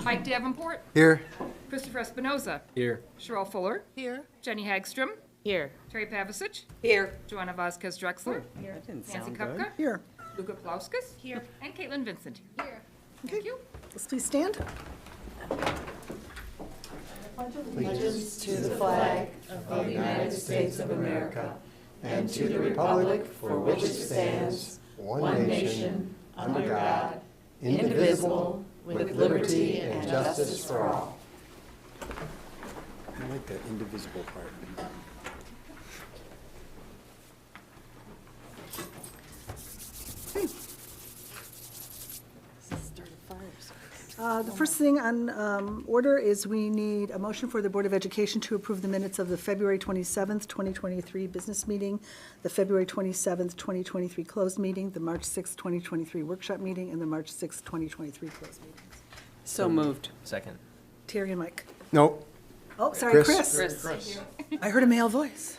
Mike Davenport, Here. Christopher Espinoza, Here. Cheryl Fuller, Here. Jenny Hagstrom, Here. Terry Pavasich, Here. Joanna Vasquez Drexler, That didn't Nancy sound good. Kupka, Here. Luca Klauskas, Here. and Caitlin Vincent. Here. Thank you. Let's please stand. Allegiance to the flag of the United States of America and to the republic for which it stands, one nation, under God, indivisible, with liberty and justice for all. I like that indivisible part. The first thing on order is we need a motion for the Board of Education to approve the minutes of the February 27th, 2023 business meeting, the February 27th, 2023 closed meeting, the March 6th, 2023 workshop meeting, and the March 6th, 2023 closed meetings. So moved. Second. Terry and Mike. Nope. Oh, sorry, Chris. Chris. I heard a male voice.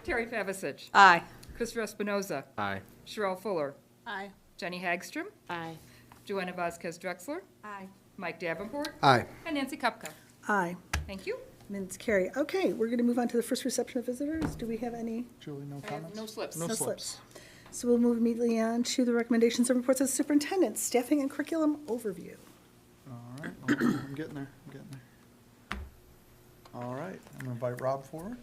Terry Pavasich, Aye. Christopher Espinoza, Aye. Cheryl Fuller, Aye. Jenny Hagstrom, Aye. Joanna Vasquez Drexler, Aye. Mike Davenport, Aye. and Nancy Kupka. Aye. Thank you. Minutes carry. Okay, we're going to move on to the first reception of visitors. Do we have any? Julie, no I have comments? no slips. No slips. So we'll move immediately on to the recommendations and reports of the superintendent, staffing and curriculum overview. All right, I'm getting there, I'm getting there. All right, I'm gonna invite Rob forward.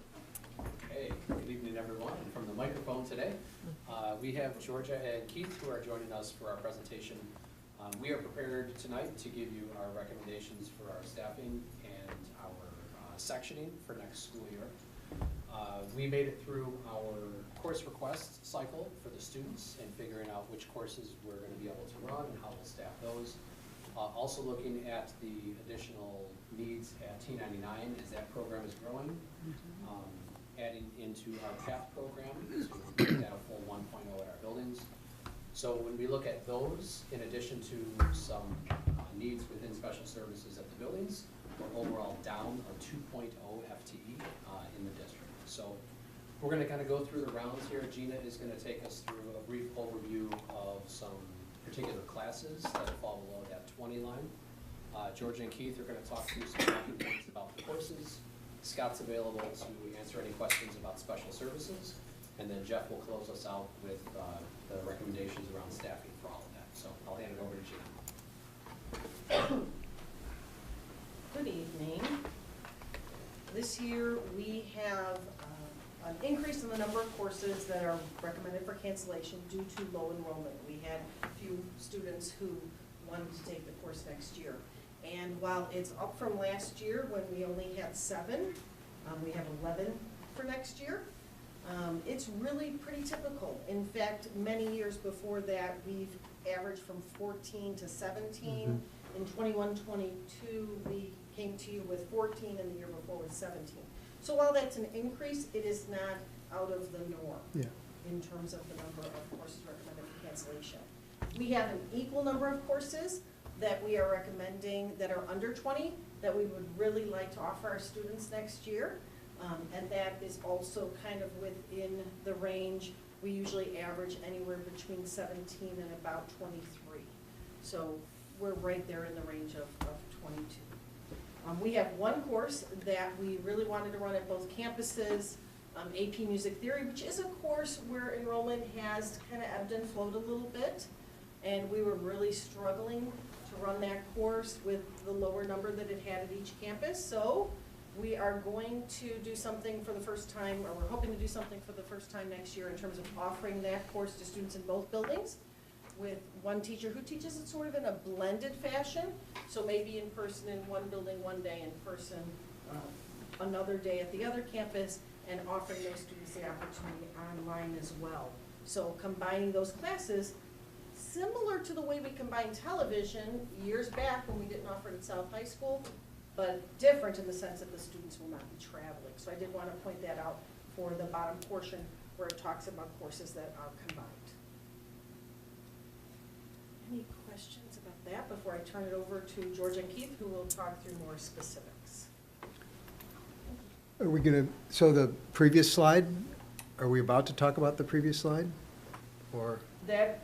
Hey, good evening, everyone. From the microphone today, we have Georgia and Keith who are joining us for our presentation. We are prepared tonight to give you our recommendations for our staffing and our sectioning for next school year. We made it through our course request cycle for the students and figuring out which courses we're going to be able to run and how we'll staff those. Also looking at the additional needs at T99 as that program is growing. Adding into our PATH program to make that a full 1.0 at our buildings. So when we look at those, in addition to some needs within special services at the buildings, we're overall down a 2.0 FTE in the district. So we're gonna kind of go through the rounds here. Gina is gonna take us through a brief overview of some particular classes that fall below that 20 line. Georgia and Keith are gonna talk through some talking points about the courses. Scott's available to answer any questions about special services, and then Jeff will close us out with the recommendations around staffing for all of that. So I'll hand it over to Gina. Good evening. This year, we have an increase in the number of courses that are recommended for cancellation due to low enrollment. We had a few students who wanted to take the course next year. And while it's up from last year when we only had 7, we have 11 for next year. It's really pretty typical. In fact, many years before that, we've averaged from 14 to 17. In 21-22, we came to you with 14, and the year before was 17. So while that's an increase, it is not out of the norm in terms of the number of courses recommended for cancellation. We have an equal number of courses that we are recommending that are under 20 that we would really like to offer our students next year. And that is also kind of within the range. We usually average anywhere between 17 and about 23. So we're right there in the range of 22. We have one course that we really wanted to run at both campuses, AP Music Theory, which is a course where enrollment has kind of ebbed and flowed a little bit. And we were really struggling to run that course with the lower number that it had at each campus. So we are going to do something for the first time, or we're hoping to do something for the first time next year in terms of offering that course to students in both buildings with one teacher who teaches it sort of in a blended fashion. So maybe in person in one building one day, in person another day at the other campus, and offering those students the opportunity online as well. So combining those classes, similar to the way we combined television years back when we didn't offer it at South High School, but different in the sense that the students will not be traveling. So I did want to point that out for the bottom portion where it talks about courses that are combined. Any questions about that before I turn it over to George and Keith, who will talk through more specifics? Are we going to, so the previous slide, are we about to talk about the previous slide? Or That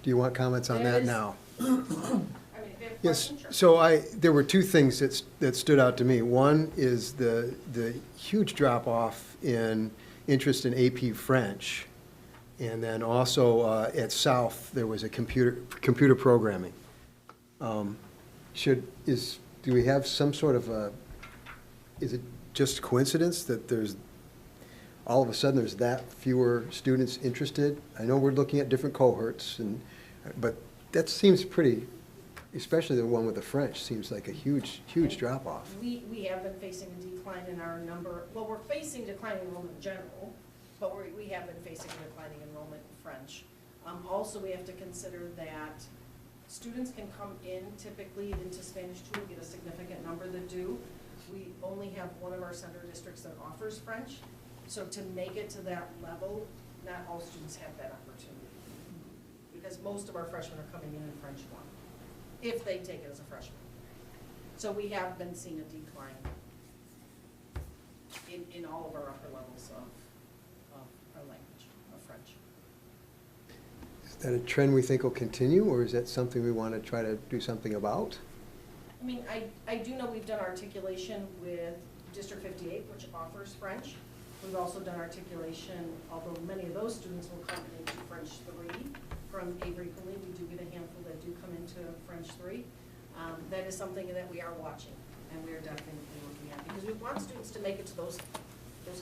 do you want comments on That that is- now? I mean, If you have Yes, questions, sure. so there were two things that stood out to me. One is the huge drop-off in interest in AP French. And then also at South, there was a computer programming. Do we have some sort of is it just coincidence that all of a sudden there's that fewer students interested? I know we're looking at different cohorts, but that seems pretty, especially the one with the French, seems like a huge drop-off. We have been facing a decline in our number, well, we're facing declining enrollment in general, but we have been facing a declining enrollment in French. Also, we have to consider that students can come in typically into Spanish 2 and get a significant number that do. We only have one of our center districts that offers French. So to make it to that level, not all students have that opportunity. Because most of our freshmen are coming in French 1, if they take it as a freshman. So we have been seeing a decline in all of our upper levels of our language, of French. Is that a trend we think will continue, or is that something we want to try to do something about? I mean, I do know we've done articulation with District 58, which offers French. We've also done articulation, although many of those students will come into French 3 from Avery Cooley. We do get a handful that do come into French 3. That is something that we are watching, and we are definitely looking at, because we want students to make it to those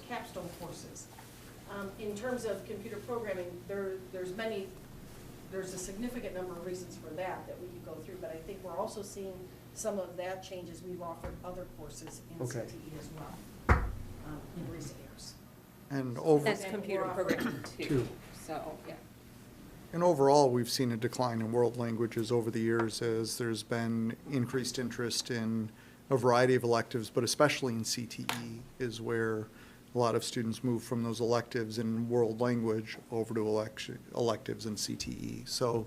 capstone courses. In terms of computer programming, there's a significant number of reasons for that we could go through, but I think we're also seeing some of that change as we've offered other courses in Okay. CTE as well in recent years. And That's And computer we're offering programming two. too, so, yeah. and overall, we've seen a decline in world languages over the years as there's been increased interest in a variety of electives, but especially in CTE is where a lot of students move from those electives in world language over to electives in CTE. So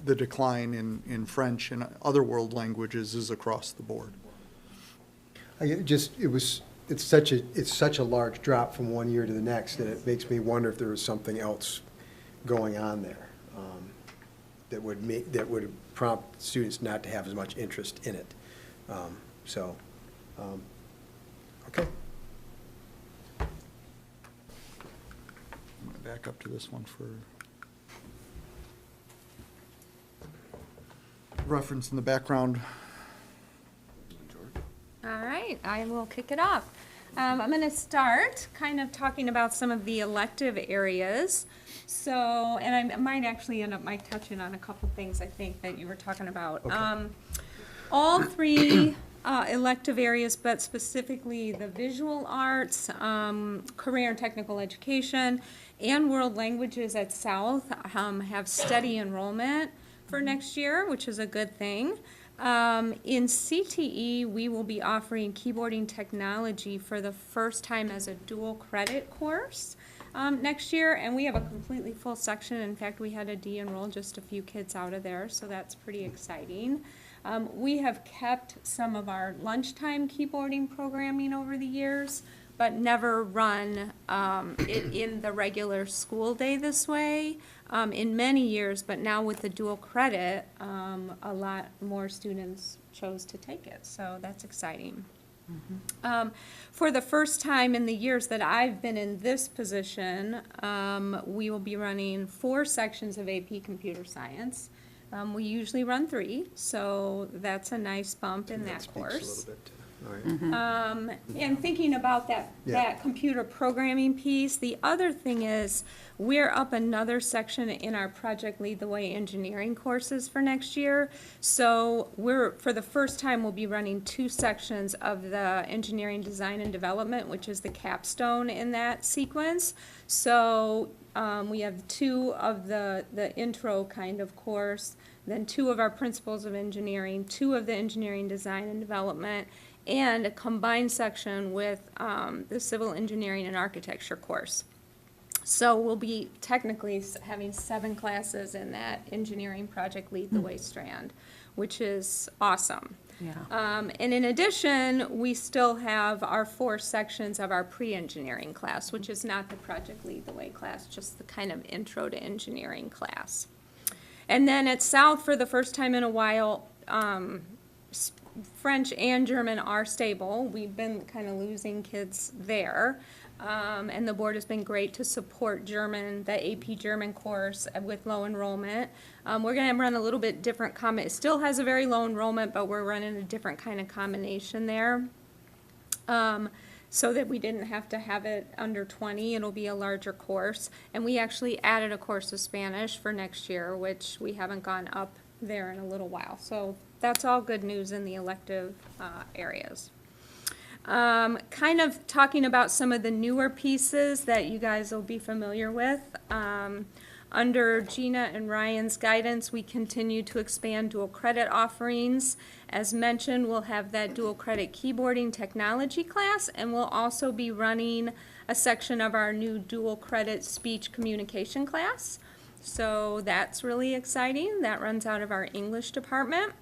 the decline in French and other world languages is across the board. It's such a large drop from one year to the next that it makes me wonder if there was something else going on there that would prompt students not to have as much interest in it. Okay. I'm going to back up to this one for reference in the background. All right, I will kick it off. I'm going to start kind of talking about some of the elective areas. So, and I might actually end up touching on a couple things I think that you were talking about. Okay. All three elective areas, but specifically the visual arts, career and technical education, and world languages at South have steady enrollment for next year, which is a good thing. In CTE, we will be offering keyboarding technology for the first time as a dual credit course next year, and we have a completely full section. In fact, we had to de-enroll just a few kids out of there, so that's pretty exciting. We have kept some of our lunchtime keyboarding programming over the years, but never run it in the regular school day this way in many years, but now with the dual credit, a lot more students chose to take it, so that's exciting. For the first time in the years that I've been in this position, we will be running 4 sections of AP Computer Science. We usually run 3, so that's a nice bump in that speaks course. a little bit to- all right. And thinking about that computer programming piece, the other thing is we're up another section in our Project Lead the Way engineering courses for next year. So for the first time, we'll be running 2 sections of the engineering design and development, which is the capstone in that sequence. So we have 2 of the intro kind of course, then 2 of our principles of engineering, 2 of the engineering design and development, and a combined section with the civil engineering and architecture course. So we'll be technically having 7 classes in that engineering Project Lead the Way strand, which is awesome. Yeah. And in addition, we still have our 4 sections of our pre-engineering class, which is not the Project Lead the Way class, just the kind of intro to engineering class. And then at South, for the first time in a while, French and German are stable. We've been kind of losing kids there. And the board has been great to support German, the AP German course with low enrollment. We're going to run a little bit different it still has a very low enrollment, but we're running a different kind of combination there. So that we didn't have to have it under 20, it'll be a larger course. And we actually added a course of Spanish for next year, which we haven't gone up there in a little while. So that's all good news in the elective areas. Kind of talking about some of the newer pieces that you guys will be familiar with. Under Gina and Ryan's guidance, we continue to expand dual credit offerings. As mentioned, we'll have that dual credit keyboarding technology class, and we'll also be running a section of our new dual credit speech communication class. So that's really exciting. That runs out of our English department.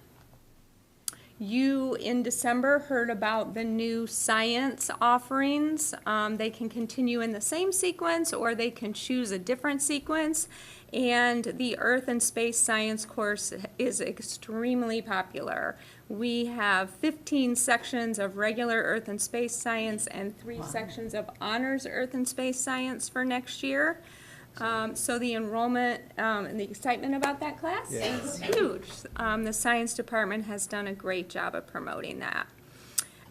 You, in December, heard about the new science offerings. They can continue in the same sequence, or they can choose a different sequence. And the Earth and Space Science course is extremely popular. We have 15 sections of regular Earth and Space Science and 3 sections of honors Earth and Space Science for next year. So the enrollment and the excitement about that class is huge. The science department has done a great job of promoting that.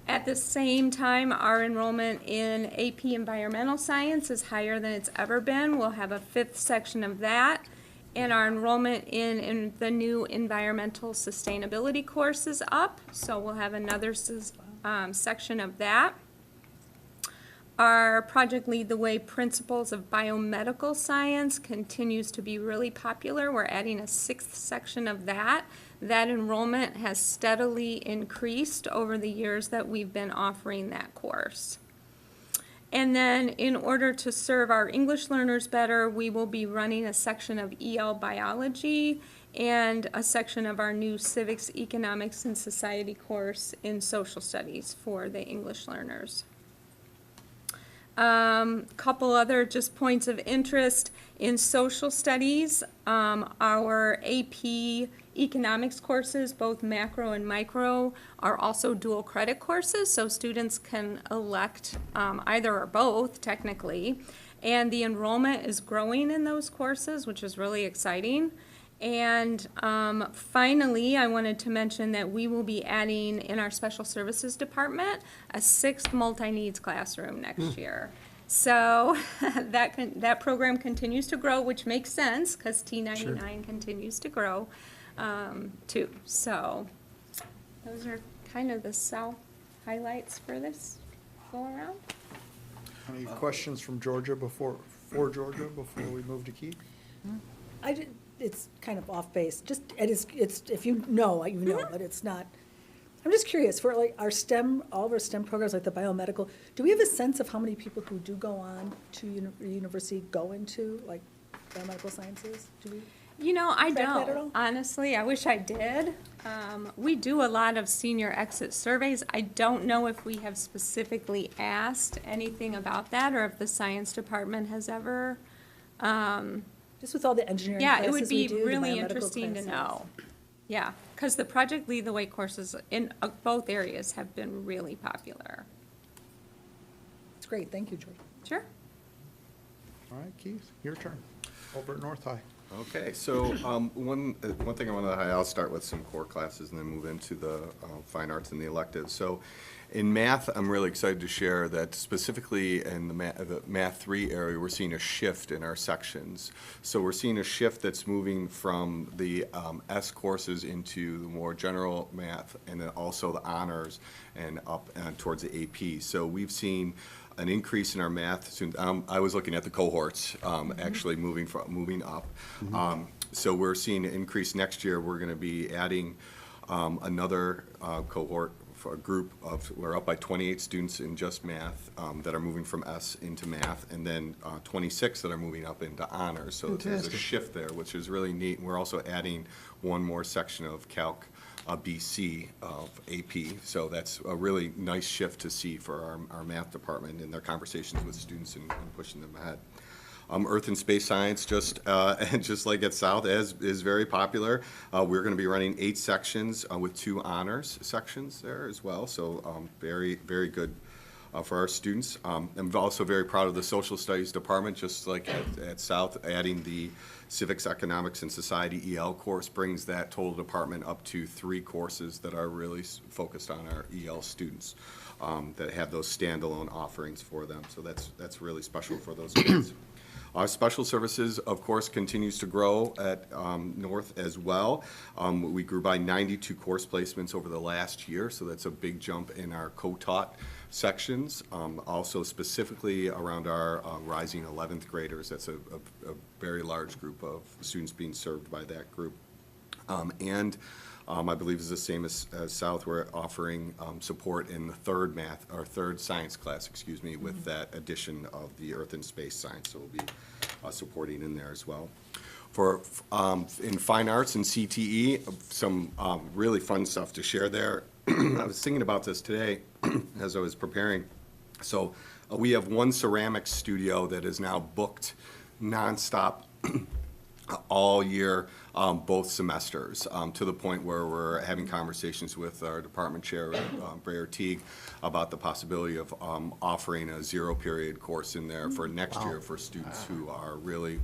At the same time, our enrollment in AP Environmental Science is higher than it's ever been. We'll have a 5th section of that. And our enrollment in the new Environmental Sustainability course is up. So we'll have another section of that. Our Project Lead the Way Principles of Biomedical Science continues to be really popular. We're adding a 6th section of that. That enrollment has steadily increased over the years that we've been offering that course. And then in order to serve our English learners better, we will be running a section of EL Biology and a section of our new Civics, Economics, and Society course in Social Studies for the English learners. Couple other just points of interest in social studies. Our AP economics courses, both macro and micro, are also dual credit courses, so students can elect either or both technically. And the enrollment is growing in those courses, which is really exciting. And finally, I wanted to mention that we will be adding in our special services department a 6th multi-needs classroom next year. So that program continues to grow, which makes sense because T99 continues to grow too. So those are kind of the South highlights for this go around. Any questions from Georgia before we move to Keith? It's kind of off base, just, it's, if you know, you know, but it's not. I'm just curious, for like our STEM, all of our STEM programs, like the biomedical, do we have a sense of how many people who do go on to university go into, like, biomedical sciences? Do we? You know, I track that at all? don't, honestly. I wish I did. We do a lot of senior exit surveys. I don't know if we have specifically asked anything about that or if the science department has ever. Just with all the engineering Yeah, classes it would be we do, the really biomedical interesting to classes. know. Yeah, because the Project Lead the Way courses in both areas have been really popular. It's great, thank you, George. Sure. All right, Keith, your turn. Over at North High. Okay, so one thing I want to highlight, I'll start with some core classes and then move into the fine arts and the electives. So in math, I'm really excited to share that specifically in the Math 3 area, we're seeing a shift in our sections. So we're seeing a shift that's moving from the S courses into the more general math and then also the honors and up towards the AP. So we've seen an increase in our math students. I was looking at the cohorts actually moving up. So we're seeing an increase next year. We're going to be adding another cohort for a group of, we're up by 28 students in just math that are moving from S into math, and then 26 that are moving up into honors. So there's a shift there, which is really neat. And we're also adding one more section of Calc BC of AP. So that's a really nice shift to see for our math department in their conversations with students and pushing them ahead. Earth and space science, and just like at South, is very popular. We're going to be running 8 sections with 2 honors sections there as well. So very, very good for our students. I'm also very proud of the social studies department, just like at South, adding the civics, economics, and society EL course brings that total department up to 3 courses that are really focused on our EL students that have those standalone offerings for them. So that's really special for those kids. Our special services, of course, continues to grow at North as well. We grew by 92 course placements over the last year, so that's a big jump in our co-taught sections. Also specifically around our rising 11th graders, that's a very large group of students being served by that group. I believe is the same as South. We're offering support in the third science class, with that addition of the Earth and Space Science. So we'll be supporting in there as well. In fine arts and CTE, some really fun stuff to share there. I was thinking about this today as I was preparing. So we have one ceramics studio that is now booked nonstop all year, both semesters, to the point where we're having conversations with our department chair, Breyer Teague, about the possibility of offering a 0-period course in there for next year for students who are really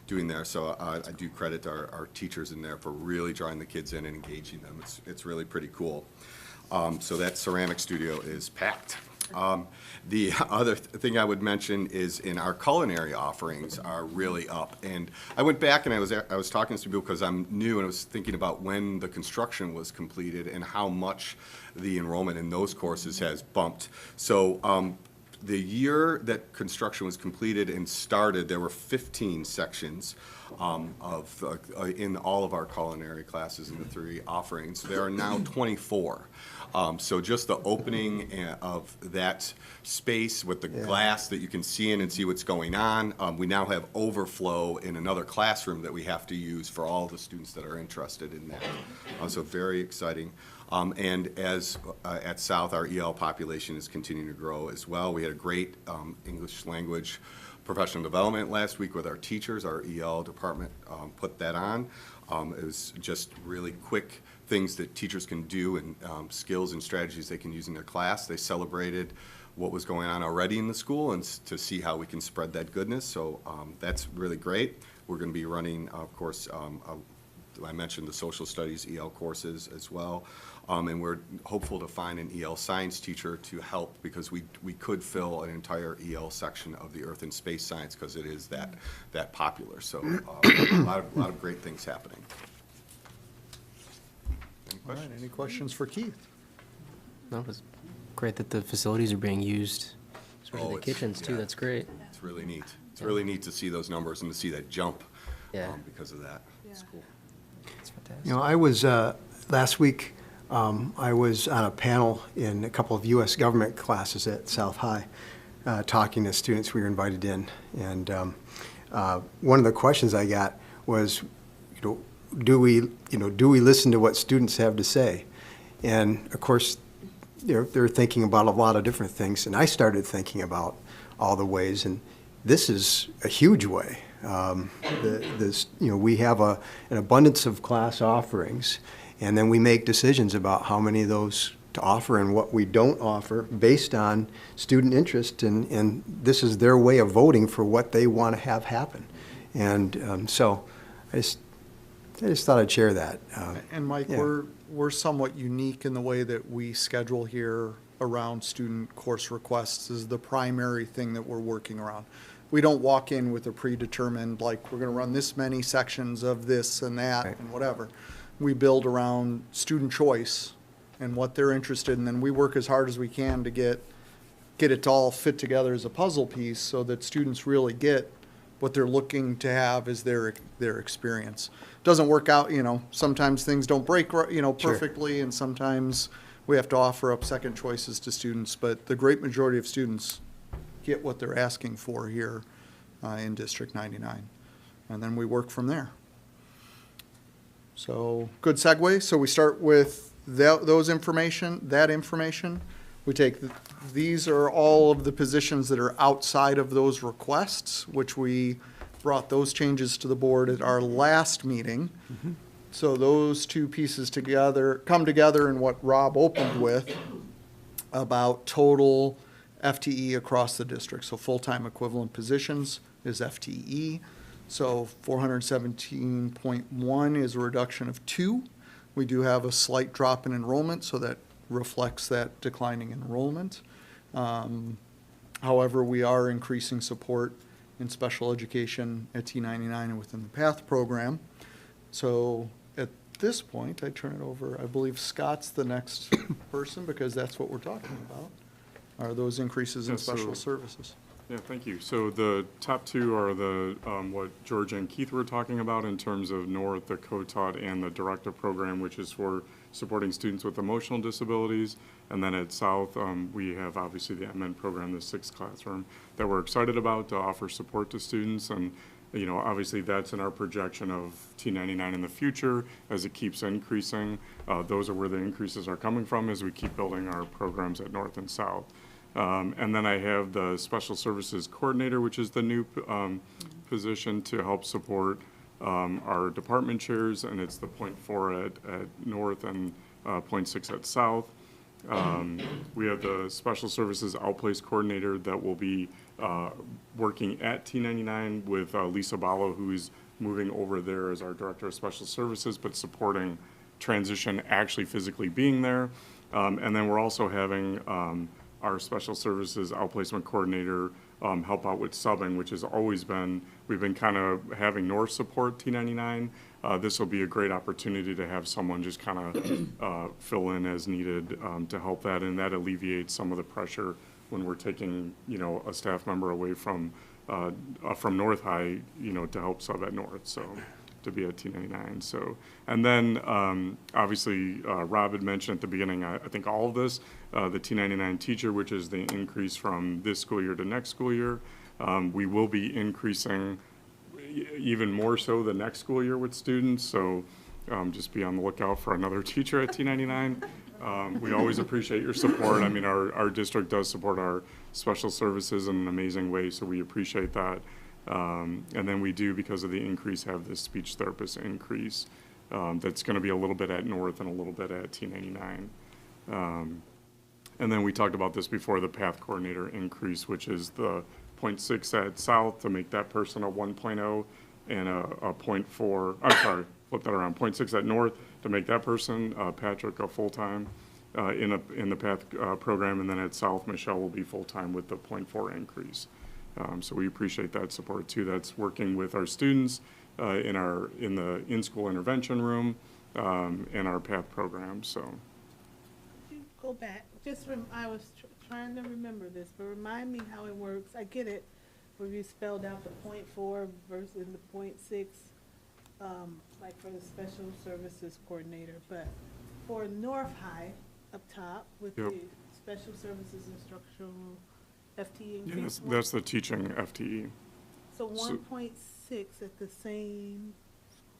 doing there. So I do credit our teachers in there for really drawing the kids in and engaging them. It's really pretty cool. So that ceramic studio is packed. The other thing I would mention is in our culinary offerings are really up. And I went back and I was talking to people because I'm new, and I was thinking about when the construction was completed and how much the enrollment in those courses has bumped. So the year that construction was completed and started, there were 15 sections in all of our culinary classes in the 3 offerings. There are now 24. So just the opening of that space with the glass that you can see in and see what's going on. We now have overflow in another classroom that we have to use for all the students that are interested in that. So very exciting. And as at South, our EL population is continuing to grow as well. We had a great English language professional development last week with our teachers. Our EL department put that on. It was just really quick things that teachers can do and skills and strategies they can use in their class. They celebrated what was going on already in the school and to see how we can spread that goodness. So that's really great. We're going to be running, of course, I mentioned the social studies EL courses as well. And we're hopeful to find an EL science teacher to help, because we could fill an entire EL section of the Earth and Space Science because it is that popular. So a lot of great things happening. All right, any questions for Keith? No, it was great that the facilities are being used, especially the kitchens too. Yeah. That's great. It's really neat. It's really neat to see those numbers and to see that jump because of that. It's cool. It's fantastic. You know, I was, last week, I was on a panel in a couple of U.S. government classes at South High, talking to students we were invited in. And one of the questions I got was, do we listen to what students have to say? And of course, they're thinking about a lot of different things. And I started thinking about all the ways, and this is a huge way. We have an abundance of class offerings, and then we make decisions about how many of those to offer and what we don't offer based on student interest, and this is their way of voting for what they want to have happen. And so I just thought I'd share that. And Mike, we're somewhat unique in the way that we schedule here around student course requests is the primary thing that we're working around. We don't walk in with a predetermined, like, we're going to run this many sections of this and that and whatever. We build around student choice and what they're interested in, and we work as hard as we can to get it to all fit together as a puzzle piece so that students really get what they're looking to have as their experience. Doesn't work out, sometimes things don't break, perfectly, and sometimes we have to offer up second choices to students, but the great majority of students get what they're asking for here in District 99. And then we work from there. So, good segue. So we start with that information. We take these are all of the positions that are outside of those requests, which we brought those changes to the board at our last meeting. So those two pieces come together in what Rob opened with about total FTE across the district. So full-time equivalent positions is FTE. So 417.1 is a reduction of 2. We do have a slight drop in enrollment, so that reflects that declining enrollment. However, we are increasing support in special education at T99 and within the PATH program. So at this point, I turn it over, I believe Scott's the next person, because that's what we're talking about, are those increases in Yeah, so- special services. Yeah, thank you. So the top two are the, what Georgia and Keith were talking about in terms of North, the co-taught and the directive program, which is for supporting students with emotional disabilities. And then at South, we have obviously the MN program, the 6th classroom, that we're excited about to offer support to students. And, you know, obviously that's in our projection of T99 in the future as it keeps increasing. Those are where the increases are coming from as we keep building our programs at North and South. And then I have the Special Services Coordinator, which is the new position to help support our department chairs, and it's the .4 at North and .6 at South. We have the Special Services Outplace Coordinator that will be working at T99 with Lisa Ballo, who is moving over there as our Director of Special Services, but supporting transition actually physically being there. And then we're also having our Special Services Outplacement Coordinator help out with subbing, which has always been, we've been kind of having North support T99. This will be a great opportunity to have someone just kind of fill in as needed to help that, and that alleviates some of the pressure when we're taking, you know, a staff member away from North High, you know, to help sub at North, so to be at T99. So, and then obviously Rob had mentioned at the beginning, I think all of this, the T99 teacher, which is the increase from this school year to next school year. We will be increasing even more so the next school year with students, so just be on the lookout for another teacher at T99. We always appreciate your support. I mean, our district does support our special services in an amazing way, so we appreciate that. And then we do, because of the increase, have this speech therapist increase that's going to be a little bit at North and a little bit at T99. And then we talked about this before, the PATH coordinator increase, which is the .6 at South to make that person a 1.0 and a .4, I'm sorry, flip that around, .6 at North to make that person, Patrick, a full-time in the PATH program, and then at South, Michelle will be full-time with the .4 increase. So we appreciate that support too. That's working with our students in the in-school intervention room and our PATH program. So Go back, I was trying to remember this, but remind me how it works. I get it, where you spelled out the .4 versus the .6, like for the special services coordinator, but for North High up top with Yep. the special services instructional FTE yeah, increase. that's the teaching FTE. So 1.6 at the same,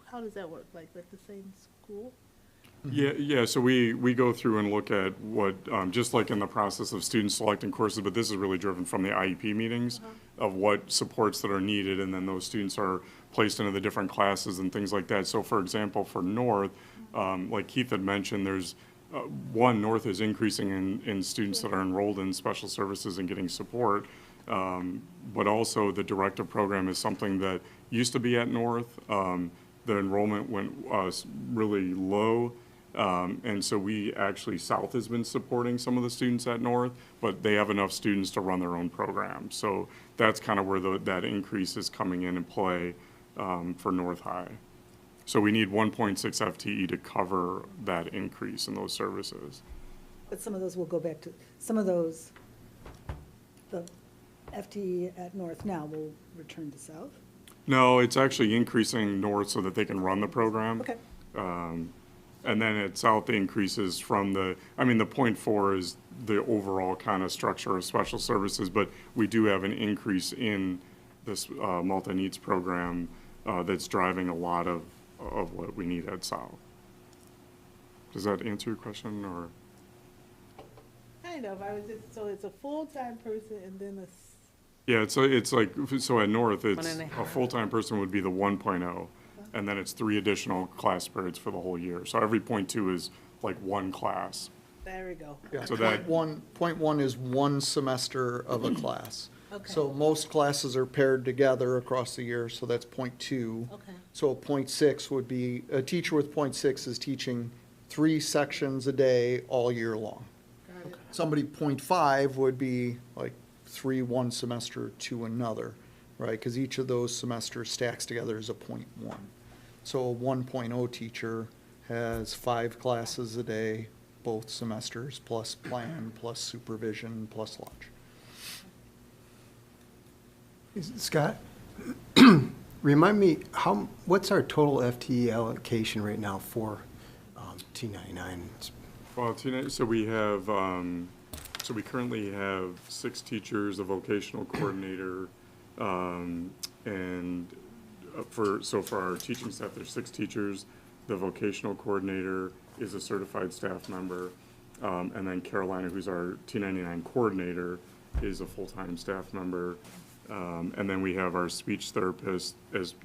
how does that work, like at the same school? Yeah, so we go through and look at what, just like in the process of students selecting courses, but this is really driven from the IEP meetings of what supports that are needed, and then those students are placed into the different classes and things like that. So for example, for North, like Keith had mentioned, there's, North is increasing in students that are enrolled in special services and getting support, but also the directive program is something that used to be at North. The enrollment went really low. And so we actually, South has been supporting some of the students at North, but they have enough students to run their own program. So that's kind of where that increase is coming in and play for North High. So we need 1.6 FTE to cover that increase in those services. But some of those will go back to, some of those, the FTE at North now will return to South? No, it's actually increasing North so that they can run the program. Okay. And then at South, the increases from the .4 is the overall kind of structure of special services, but we do have an increase in this multi-needs program that's driving a lot of what we need at South. Does that answer your question, or? Kind of, I was just, so it's a full-time person and then Yeah, it's like, so at North, it's, and a a half. full-time person would be the 1.0, and then it's 3 additional class periods for the whole year. So every .2 is like one class. there we go. Yeah, So that- point one is one semester of a class. Okay. So most classes are paired together across the year, so that's point two. Okay. So point six would be, a teacher with point six is teaching 3 sections a day all year long. Got it. Somebody point five would be like 3 one semester to another, right? Because each of those semesters stacks together as a point one. So a 1.0 teacher has 5 classes a day, both semesters, plus plan, plus supervision, plus lunch. Scott, remind me, what's our total FTE allocation right now for T99? Well, so we have, so we currently have 6 teachers, a vocational coordinator, and for our teaching staff, there's 6 teachers. The vocational coordinator is a certified staff member, and then Carolina, who's our T99 coordinator, is a full-time staff member. And then we have our speech therapist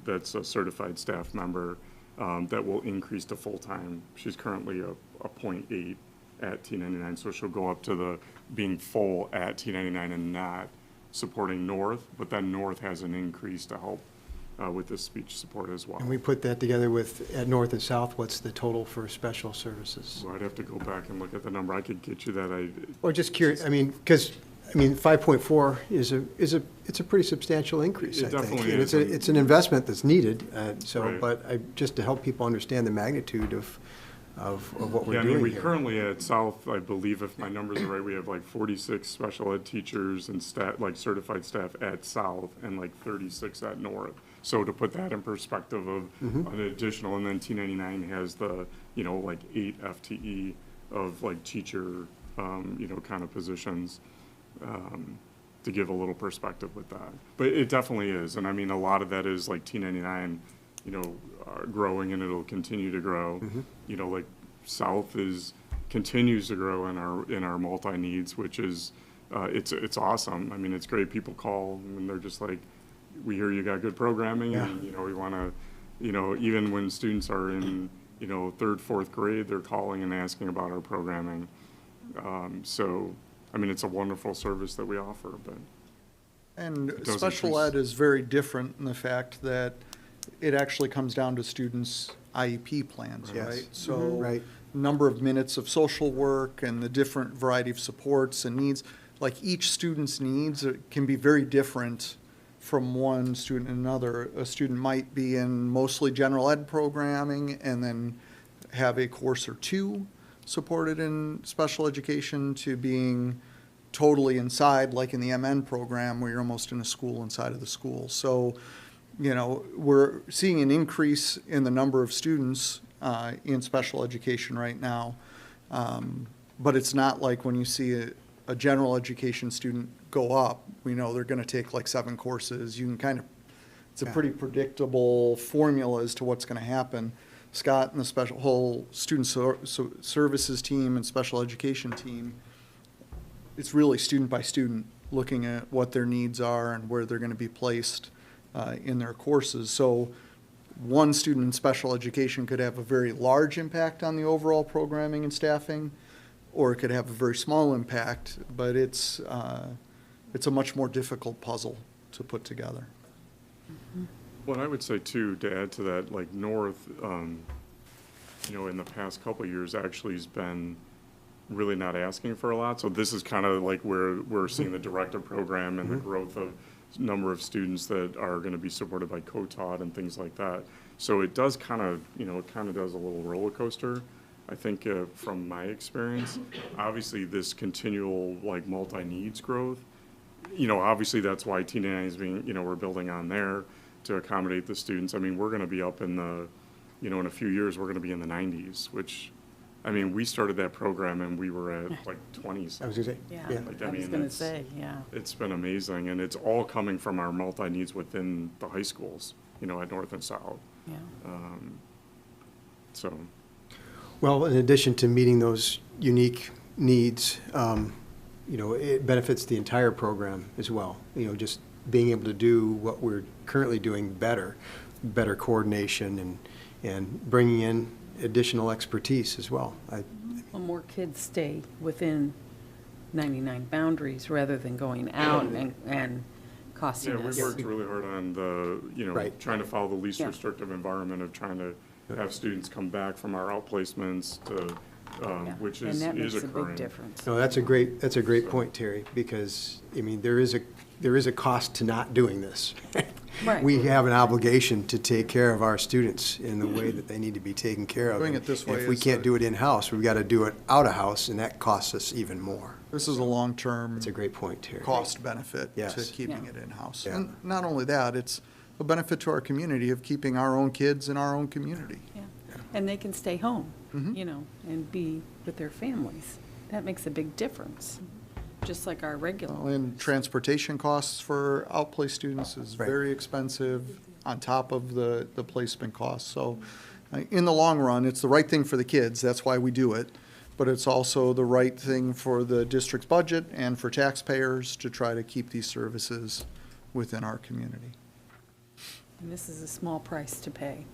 that's a certified staff member, that will increase to full-time. She's currently a .8 at T99, so she'll go up to being full at T99 and not supporting North, but then North has an increase to help with the speech support as well. And we put that together with, at North and South, what's the total for special services? So I'd have to go back and look at the number. I could get you that. Or just curious, because, 5.4 it's a pretty substantial increase, It I think. definitely And is. it's an investment that's needed, Right. but just to help people understand the magnitude of what we're Yeah, I doing mean, we here. currently at South, I believe if my numbers are right, we have like 46 special ed teachers and like certified staff at South and like 36 at North. So to put that in perspective of an additional, and then T99 has the, like 8 FTE of like teacher, kind of positions, to give a little perspective with that. But it definitely is, and I mean, a lot of that is like T99, are growing and it'll continue to grow. Like South continues to grow in our multi-needs, which is, it's awesome. I mean, it's great. People call and they're just like, we hear you got good programming and, we want to, even when students are in, 3rd, 4th grade, they're calling and asking about our programming. So, I mean, it's a wonderful service that we offer, but. And It does special increase. ed is very different in the fact that it actually comes down to students' IEP plans, Yes. right? So, Right. number of minutes of social work and the different variety of supports and needs, like each student's needs can be very different from one student and another. A student might be in mostly general ed programming and then have a course or 2 supported in special education to being totally inside, like in the MN program, where you're almost in a school inside of the school. So, we're seeing an increase in the number of students in special education right now. But it's not like when you see a general education student go up, we know they're going to take like 7 courses. You can kind of, it's a Yeah. pretty predictable formula as to what's going to happen. Scott and the whole student services team and special education team, it's really student by student, looking at what their needs are and where they're going to be placed in their courses. So one student in special education could have a very large impact on the overall programming and staffing, or it could have a very small impact, but it's a much more difficult puzzle to put together. What I would say too, to add to that, like North, in the past couple of years actually has been really not asking for a lot. So this is kind of like where we're seeing the directive program and the growth of number of students that are going to be supported by co-taught and things like that. So it does kind of, it kind of does a little roller coaster. I think from my experience, obviously this continual like multi-needs growth, obviously that's why T99 is being, we're building on there to accommodate the students. I mean, we're going to be up in the, in a few years, we're going to be in the 90s, which, I mean, we started that program and we were at like 20s. I was gonna say, Yeah, yeah. Like, I was mean, gonna it's- say, yeah. It's been amazing, and it's all coming from our multi-needs within the high schools, at North and South. Yeah. So, Well, in addition to meeting those unique needs, it benefits the entire program as well. Just being able to do what we're currently doing better coordination and bringing in additional expertise as well. Well, more kids stay within 99 boundaries rather than going out and costing Yeah, us. we worked really hard on the, Right. trying to follow the least Yeah. restrictive environment of trying to have students come back from our outplacements to, Yeah, which and is that makes a occurring. big difference. No, that's a great point, Terry, because, there is a cost to not doing this. Right. We have an obligation to take care of our students in the way that they need to be taken care of. Doing it this And way if we is can't a- do it in-house, we've got to do it out-of-house, and that costs us even more. This is a long-term That's a great point, Terry. cost benefit to Yes. keeping Yeah. it in-house. Yeah. And not only that, it's a benefit to our community of keeping our own kids in our own community. Yeah. And they can stay home, Mhm. and be with their families. That makes a big difference, just like our regular. And transportation costs for outplay students is Right. very expensive on top of the placement costs. So in the long run, it's the right thing for the kids, that's why we do it. But it's also the right thing for the district's budget and for taxpayers to try to keep these services within our community. And this is a small price to pay.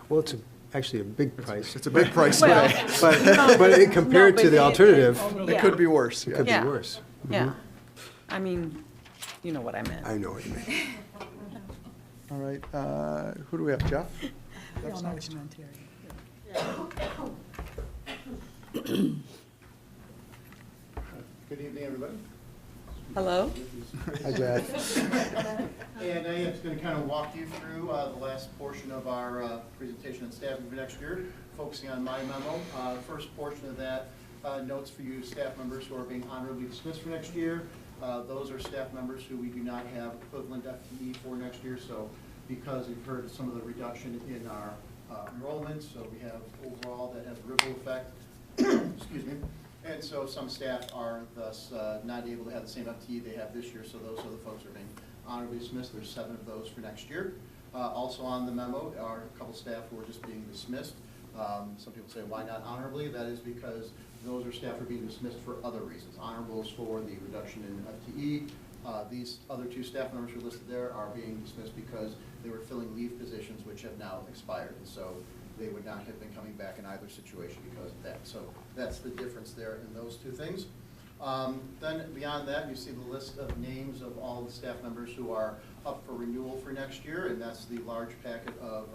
Well, it's actually a big price, It's a big price to Well, pay. but compared No, to but the alternative, It could be worse, it yeah. could be Yeah. worse. Yeah. I mean, you know what I meant. I know what you mean. All right, who do we have, Jeff? Jeff's know next. what you meant, Terry. Good evening, everybody. Hello? Hi, Jeff. And I am just going to kind of walk you through the last portion of our presentation on staffing for next year, focusing on my memo. The first portion of that, notes for you staff members who are being honorably dismissed for next year. Those are staff members who we do not have equivalent FTE for next year, so because we've heard some of the reduction in our enrollment, so we have overall that has a ripple effect. Excuse me. And so some staff are thus not able to have the same FTE they have this year, so those are the folks who are being honorably dismissed. There's 7 of those for next year. Also on the memo are a couple staff who are just being dismissed. Some people say, why not honorably? That is because those are staff who are being dismissed for other reasons. Honorable is for the reduction in FTE. These other 2 staff members who are listed there are being dismissed because they were filling leave positions which have now expired. And so they would not have been coming back in either situation because of that. So that's the difference there in those 2 things. Then beyond that, you see the list of names of all the staff members who are up for renewal for next year, and that's the large packet of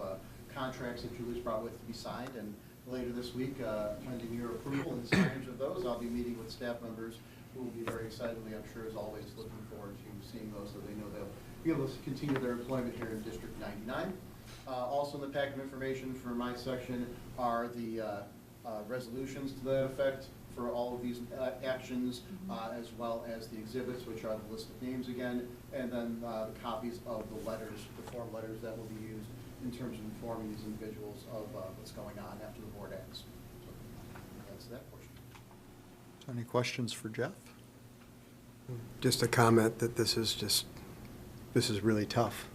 contracts that Julie's brought with to be signed. And later this week, pending your approval and signage of those, I'll be meeting with staff members who will be very excitedly, I'm sure, as always, looking forward to seeing those so they know they'll be able to continue their employment here in District 99. Also in the packet of information for my section are the resolutions to that effect for all of these actions, as well as the exhibits, which are the list of names again, and then the copies of the letters, the form letters that will be used in terms of informing these individuals of what's going on after the board acts. So that's that portion. Any questions for Jeff? Just a comment that this is really tough.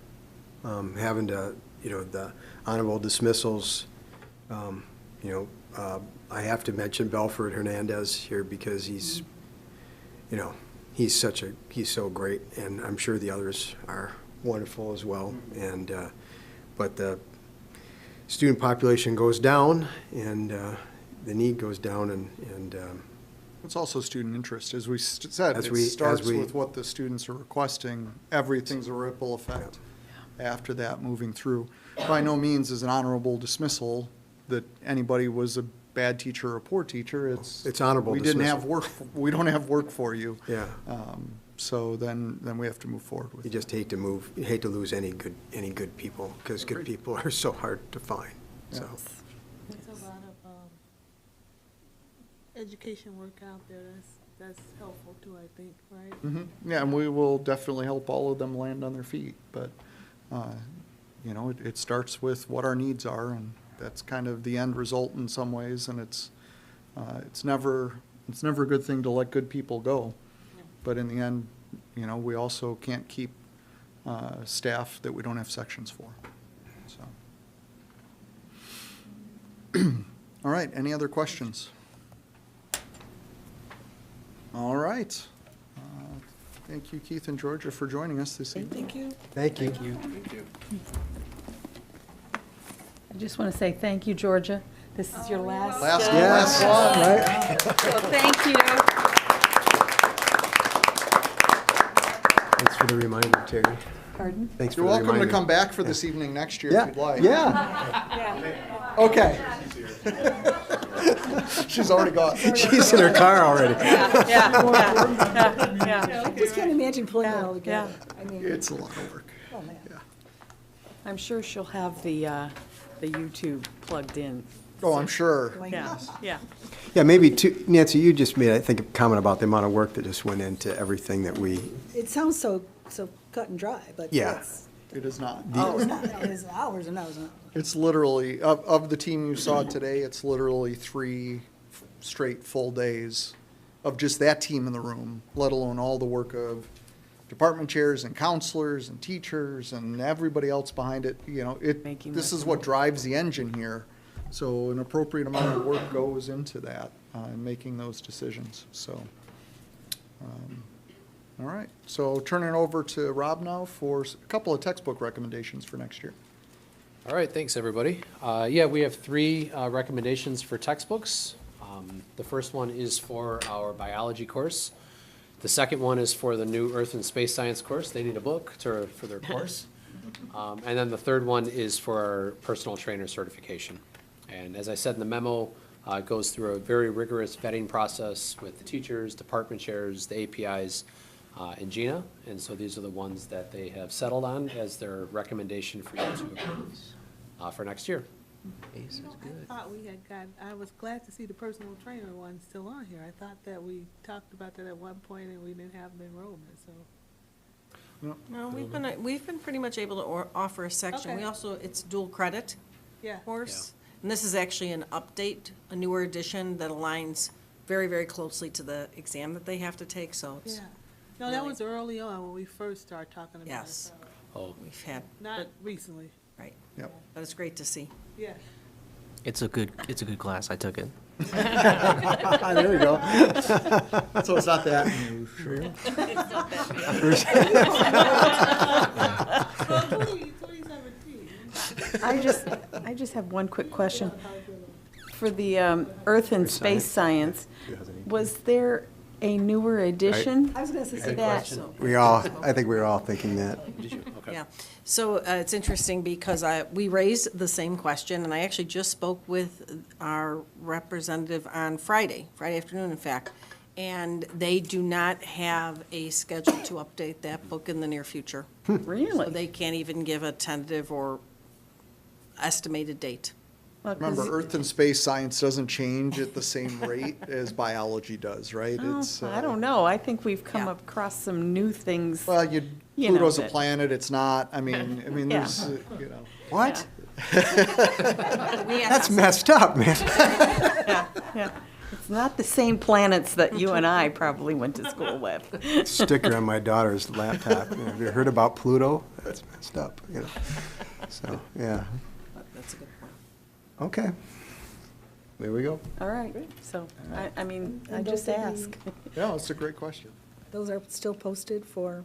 Having to, the honorable dismissals, I have to mention Belford Hernandez here because he's so great, and I'm sure the others are wonderful as well. And, but the student population goes down, and the need goes down, and It's also student interest, as we said, As it we- starts as we- with what the students are requesting. Everything's a ripple effect after that moving through. By no means is an honorable dismissal that anybody was a bad teacher or a poor teacher. It's honorable We didn't have dismissal. work, we don't have work for you. yeah. So then we have to move forward with You it. just hate to lose any good people, because good people are so hard to find, so. There's a lot of education work out there that's helpful too, I think, right? Mhm. Yeah, and we will definitely help all of them land on their feet, but, it starts with what our needs are, and that's kind of the end result in some ways, and it's never a good thing to let good people go. But in the end, we also can't keep staff that we don't have sections for, so. All right, any other questions? All right. Thank you, Keith and Georgia, for joining us this evening. Thank you. Thank you. Thank you. I just want to say thank you, Georgia. This is your last. Yes, right? So thank you. Thanks for the reminder, Terry. Pardon? Thanks for You're the welcome to reminder. come back for this evening next year Yeah, if you'd like. yeah. Okay. She's already gone. She's in her car already. Yeah. I just can't imagine pulling that all Yeah. together. I mean, It's a lot of work. oh, man. I'm sure she'll have the YouTube plugged in. Oh, I'm sure. Yeah, yeah. Yeah, maybe Nancy, you just made, I think, a comment about the amount of work that just went into everything that we, It sounds so cut and dry, but Yeah. it's, It is not. it's not, it's hours and hours and hours. It's literally, of the team you saw today, it's literally 3 straight full days of just that team in the room, let alone all the work of department chairs and counselors and teachers and everybody else behind it. You know, Making this that is what drives the engine here. So an appropriate amount of work goes into that, in making those decisions, so. All right, so turning it over to Rob now for a couple of textbook recommendations for next year. All right, thanks, everybody. Yeah, we have 3 recommendations for textbooks. The first one is for our biology course. The second one is for the new Earth and Space Science course. They need a book for their course. And then the third one is for our personal trainer certification. And as I said in the memo, it goes through a very rigorous vetting process with the teachers, department chairs, the APIs, and Gina. And so these are the ones that they have settled on as their recommendation for you to approve for next year. Ace is good. I thought we had I was glad to see the personal trainer one still on here. I thought that we talked about that at one point and we didn't have the enrollment, so. No, we've been pretty much able to offer a section. We Okay. also, it's dual credit Yeah. course. And this is actually an update, a newer edition that aligns very, very closely to the exam that they have to take, so it's, Yeah. No, that really- was early on when we first started talking about it. yes, so, Oh, we've had, Not recently, right. Yep. But it's great to see. yeah. It's a good class. I took it. There we go. So it's not that new, sure. Well, 2017. I just have one quick question. For the Earth and Space Science, was there a newer edition? I was gonna say that? I think we were all thinking that. did you? Okay. Yeah, so it's interesting because we raised the same question, and I actually just spoke with our representative on Friday afternoon, in fact, and they do not have a schedule to update that book in the near future. So Really? they can't even give a tentative or estimated date. Well, 'cause- Remember, Earth and Space Science doesn't change at the same rate as biology does, right? Oh, It's, I don't know. I think we've come Yeah. across some new things. Well, You know Pluto's a that- planet, it's not, I mean, Yeah. there's, What? We That's asked- messed up, man. Yeah. It's not the same planets that you and I probably went to school with. Sticker on my daughter's laptop. Have you heard about Pluto? That's messed up, So, yeah, That's a good point. okay. There we go. All right, so, I mean, I And just those will ask. yeah, it's a great question. those are still posted for,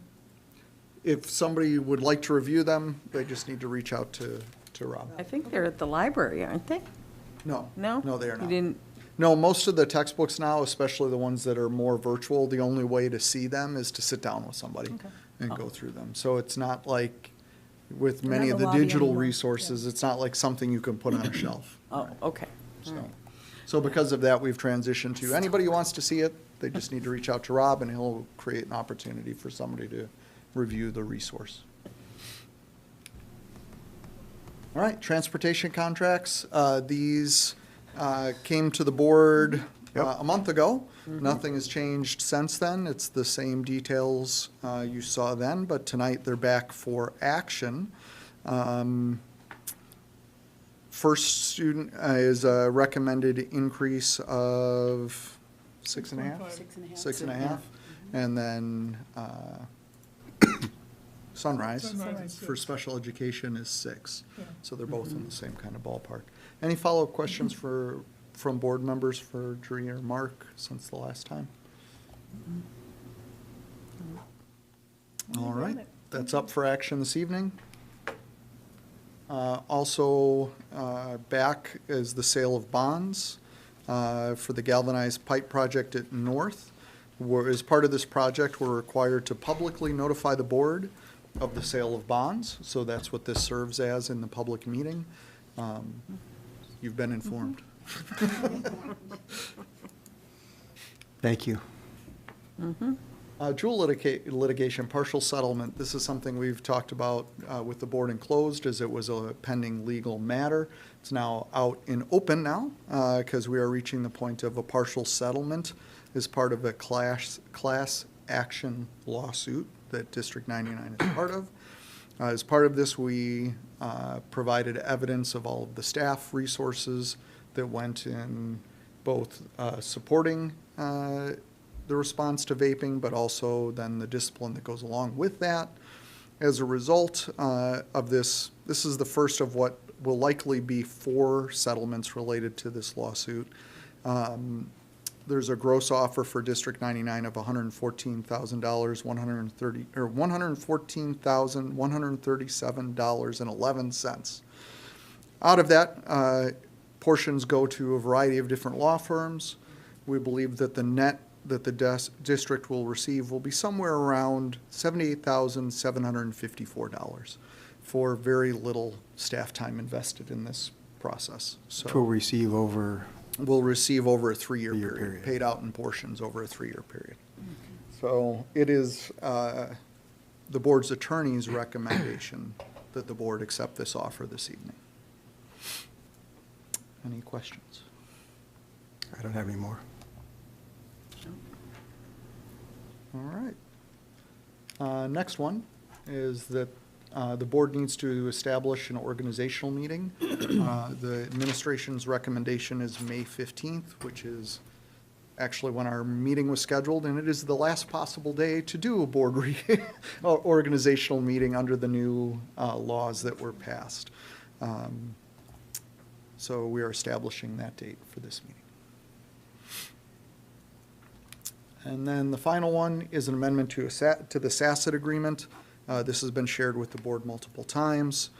If somebody would like to review them, they just need to reach out to Rob. I think they're at the library, aren't they? No. No? No, they are You not. didn't, No, most of the textbooks now, especially the ones that are more virtual, the only way to see them is to sit down with somebody and go through them. So it's not like, with They're many not of in the the lobby digital anymore, resources, it's not like something you can put on a shelf. oh, okay. So because of that, we've transitioned to, anybody who wants to see it, they just need to reach out to Rob, and he'll create an opportunity for somebody to review the resource. All right, transportation contracts. These came to the board a month ago. Nothing has changed since then. It's the same details you saw then, but tonight they're back for action. First student is a recommended increase of 6.5? 6.5. And then Sunrise for special education is 6. So they're both in the same kind of ballpark. Any follow-up questions from board members for Dree or Mark since the last time? All right, that's up for action this evening. Also, back is the sale of bonds for the galvanized pipe project at North. As part of this project, we're required to publicly notify the board of the sale of bonds, so that's what this serves as in the public meeting. You've been informed. Thank you. Jewel litigation, partial settlement, this is something we've talked about with the board enclosed as it was a pending legal matter. It's now out in open now because we are reaching the point of a partial settlement as part of a class action lawsuit that District 99 is part of. As part of this, we provided evidence of all of the staff resources that went in both supporting the response to vaping, but also then the discipline that goes along with that. As a result of this, this is the first of what will likely be 4 settlements related to this lawsuit. There's a gross offer for District 99 of $114,000, $114,137.11. Out of that, portions go to a variety of different law firms. We believe that the net that the district will receive will be somewhere around $78,754 for very little staff time invested in this process. So Will receive over, we'll receive over a 3-year Three-year period, period. paid out in portions over a 3-year period. So it is the board's attorney's recommendation that the board accept this offer this evening. Any questions? I don't have any more. All right. Next one is that the board needs to establish an organizational meeting. The administration's recommendation is May 15th, which is actually when our meeting was scheduled, and it is the last possible day to do a board organizational meeting under the new laws that were passed. So we are establishing that date for this meeting. And then the final one is an amendment to the SACIT agreement. This has been shared with the board multiple times.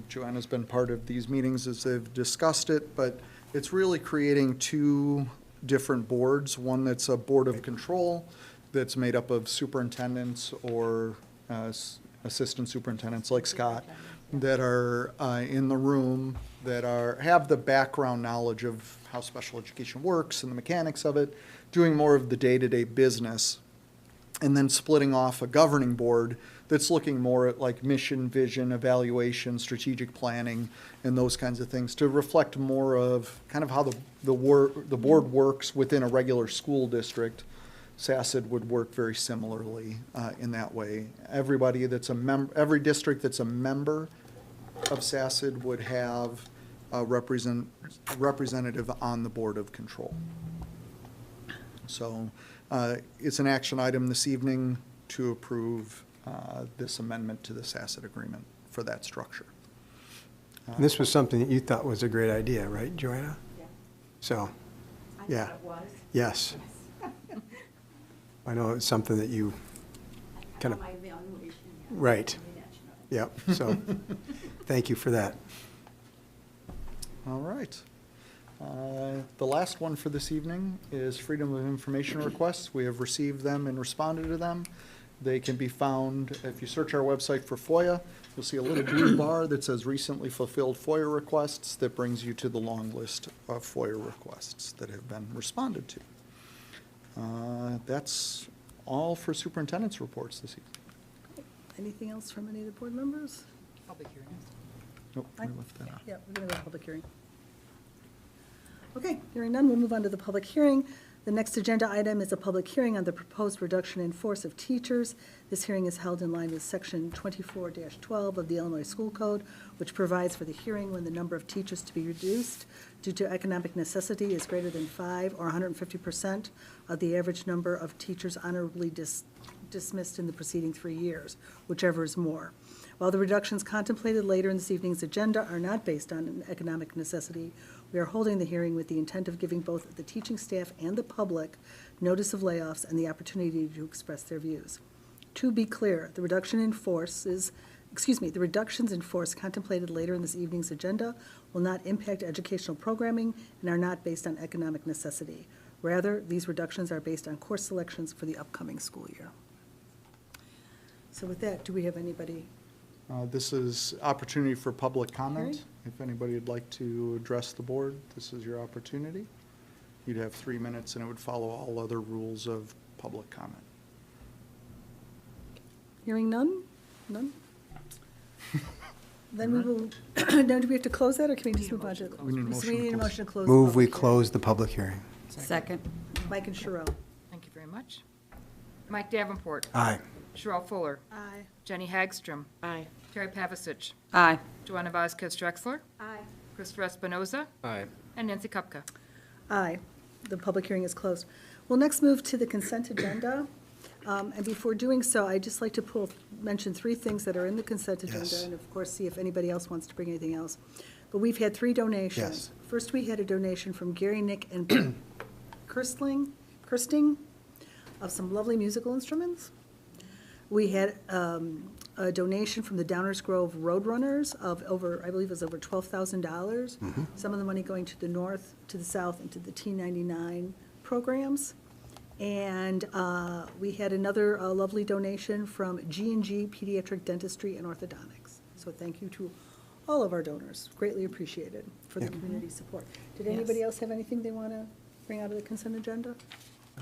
Joanna's been part of these meetings as they've discussed it, but it's really creating 2 different boards. One that's a board of control that's made up of superintendents or assistant superintendents like Scott that are in the room, that have the background knowledge of how special education works and the mechanics of it, doing more of the day-to-day business, and then splitting off a governing board that's looking more at like mission, vision, evaluation, strategic planning, and those kinds of things to reflect more of kind of how the board works within a regular school district. SACID would work very similarly in that way. Everybody that's every district that's a member of SACID would have a representative on the board of control. So it's an action item this evening to approve this amendment to the SACID agreement for that structure. And this was something that you thought was a great idea, right, Joanna? Yeah. So, I yeah. thought it was. Yes. I know it's something that you kind of, My evaluation. Yeah. Right. Maybe that should have- yep, so, thank you for that. All right. The last one for this evening is Freedom of Information requests. We have received them and responded to them. They can be found, if you search our website for FOIA, you'll see a little blue bar that says recently fulfilled FOIA requests that brings you to the long list of FOIA requests that have been responded to. That's all for superintendent's reports this evening. Anything else from any of the board members? Public hearings. Nope, we left that out. Yeah, we're going to go to public hearing. Okay, hearing none, we'll move on to the public hearing. The next agenda item is a public hearing on the proposed reduction in force of teachers. This hearing is held in line with Section 24-12 of the Illinois School Code, which provides for the hearing when the number of teachers to be reduced due to economic necessity is greater than 5 or 150% of the average number of teachers honorably dismissed in the preceding 3 years, whichever is more. While the reductions contemplated later in this evening's agenda are not based on an economic necessity, we are holding the hearing with the intent of giving both the teaching staff and the public notice of layoffs, and the opportunity to express their views. To be clear, the reductions in force contemplated later in this evening's agenda will not impact educational programming and are not based on economic necessity. Rather, these reductions are based on course selections for the upcoming school year. So with that, do we have anybody? This is opportunity for public comment. If anybody would like to address the board, this is your opportunity. You'd have 3 minutes, and it would follow all other rules of public comment. Hearing none? None? Then we will, now do we have to close that, or can we just move on to? We need a So we need a motion to close. the Move we public close the public hearing. Second. hearing. Mike and Sherrill. Thank you very much. Mike Davenport. Aye. Sherelle Fuller. Aye. Jenny Hagstrom. Aye. Terry Pavasich. Aye. Joanna Vasquez Drexler. Aye. Christopher Espinoza. Aye. And Nancy Kupka. Aye. The public hearing is closed. We'll next move to the consent agenda. And before doing so, I'd just like to mention 3 things that are in the consent agenda, Yes. and of course, see if anybody else wants to bring anything else. But we've had 3 donations. Yes. First, we had a donation from Gary, Nick, and Kirsting of some lovely musical instruments. We had a donation from the Downers Grove Roadrunners of over, I believe it was over $12,000. Some of the money going to the north, to the south, and to the T99 programs. And we had another lovely donation from G&G Pediatric Dentistry and Orthodontics. So thank you to all of our donors. Greatly appreciated for the community support. Did anybody else have anything they want to bring out of the consent agenda? I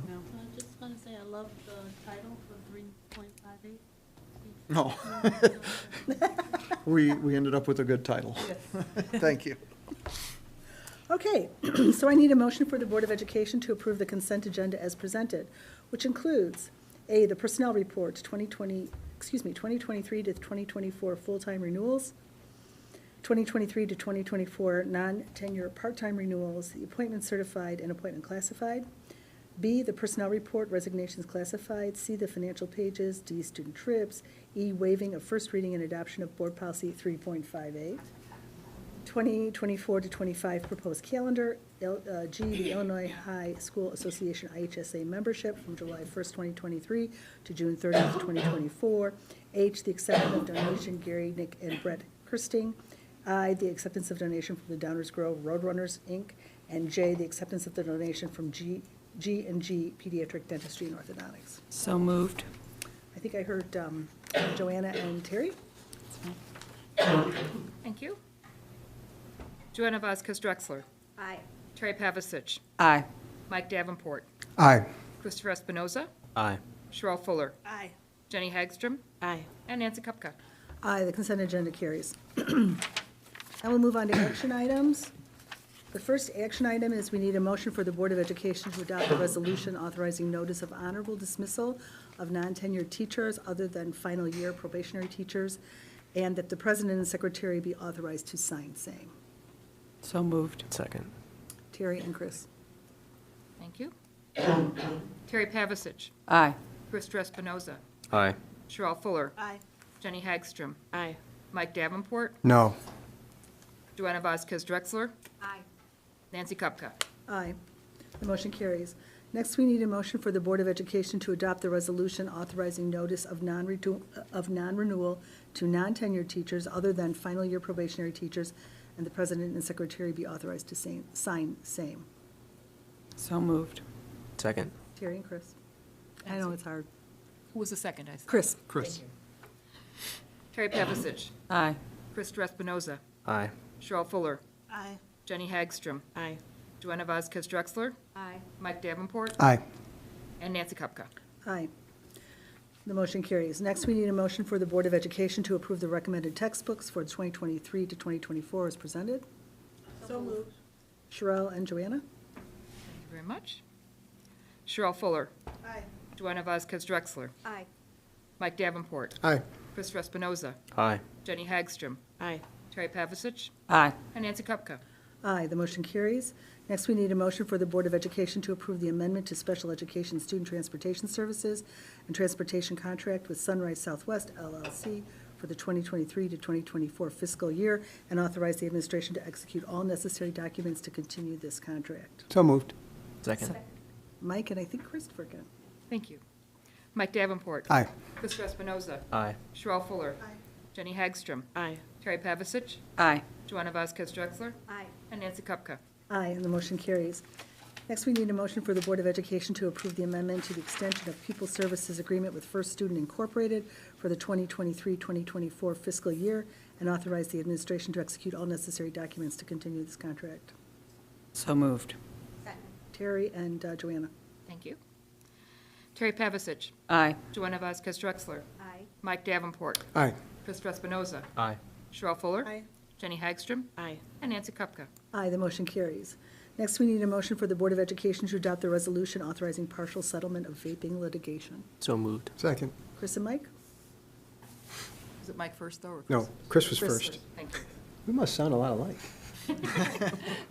just want to say I love the title for 3.58. No. We ended up with a good title. Thank you. Okay, so I need a motion for the Board of Education to approve the consent agenda as presented, which includes, A, the personnel report, 2023 to 2024 full-time renewals, 2023 to 2024 non-tenure part-time renewals, the appointment certified and appointment classified, B, the personnel report, resignations classified, C, the financial pages, D, student trips, E, waiving of first reading and adoption of Board Policy 3.58, 2024 to 25 proposed calendar, G, the Illinois High School Association IHSA membership from July 1st, 2023 to June 30th, 2024, H, the acceptance of donation Gary, Nick, and Brett Kirsting, I, the acceptance of donation from the Downers Grove Roadrunners, Inc., and J, the acceptance of the donation from G&G Pediatric Dentistry and Orthodontics. So moved. I think I heard Joanna and Terry. Thank you. Joanna Vasquez Drexler. Aye. Terry Pavasich. Aye. Mike Davenport. Aye. Christopher Espinoza. Aye. Sherelle Fuller. Aye. Jenny Hagstrom. Aye. And Nancy Kupka. Aye, the consent agenda carries. Now we'll move on to action items. The first action item is we need a motion for the Board of Education to adopt a resolution authorizing notice of honorable dismissal of non-tenured teachers other than final year probationary teachers, and that the president and secretary be authorized to sign same. So moved. Second. Terry and Chris. Thank you. Terry Pavasich. Aye. Christopher Espinoza. Aye. Sherelle Fuller. Aye. Jenny Hagstrom. Aye. Mike Davenport. No. Joanna Vasquez Drexler. Aye. Nancy Kupka. Aye. The motion carries. Next, we need a motion for the Board of Education to adopt the resolution authorizing notice of non-renewal to non-tenured teachers other than final year probationary teachers, and the president and secretary be authorized to sign same. So moved. Second. Terry and Chris. I know it's hard. Who was the second, I said? Chris. Chris. Terry Pavasich. Aye. Christopher Espinoza. Aye. Sherelle Fuller. Aye. Jenny Hagstrom. Aye. Joanna Vasquez Drexler. Aye. Mike Davenport. Aye. And Nancy Kupka. Aye. The motion carries. Next, we need a motion for the Board of Education to approve the recommended textbooks for 2023 to 2024 as presented. So moved. Sherelle and Joanna. Thank you very much. Sherelle Fuller. Aye. Joanna Vasquez Drexler. Aye. Mike Davenport. Aye. Christopher Espinoza. Aye. Jenny Hagstrom. Aye. Terry Pavasich. Aye. And Nancy Kupka. Aye, the motion carries. Next, we need a motion for the Board of Education to approve the amendment to Special Education Student Transportation Services and Transportation Contract with Sunrise Southwest LLC for the 2023 to 2024 fiscal year, and authorize the administration to execute all necessary documents to continue this contract. So moved. Second. Mike, and I think Christopher again. Thank you. Mike Davenport. Aye. Christopher Espinoza. Aye. Sherelle Fuller. Jenny Hagstrom. Aye. Terry Pavasich. Aye. Joanna Vasquez Drexler. Aye. And Nancy Kupka. Aye, and the motion carries. Next, we need a motion for the Board of Education to approve the amendment to the extension of Pupil Services Agreement with First Student Incorporated for the 2023-2024 fiscal year and authorize the administration to execute all necessary documents to continue this contract. So moved. Terry and Joanna. Thank you. Terry Pavasich. Aye. Joanna Vasquez Drexler. Aye. Mike Davenport. Aye. Christopher Espinoza. Aye. Sherelle Fuller. Aye. Jenny Hagstrom. Aye. And Nancy Kupka. Aye, the motion carries. Next, we need a motion for the Board of Education to adopt the resolution authorizing partial settlement of vaping litigation. So moved. Second. Chris and Mike? Is it Mike first, though? Or No, Chris was Chris first. Thank you. We must sound a lot alike.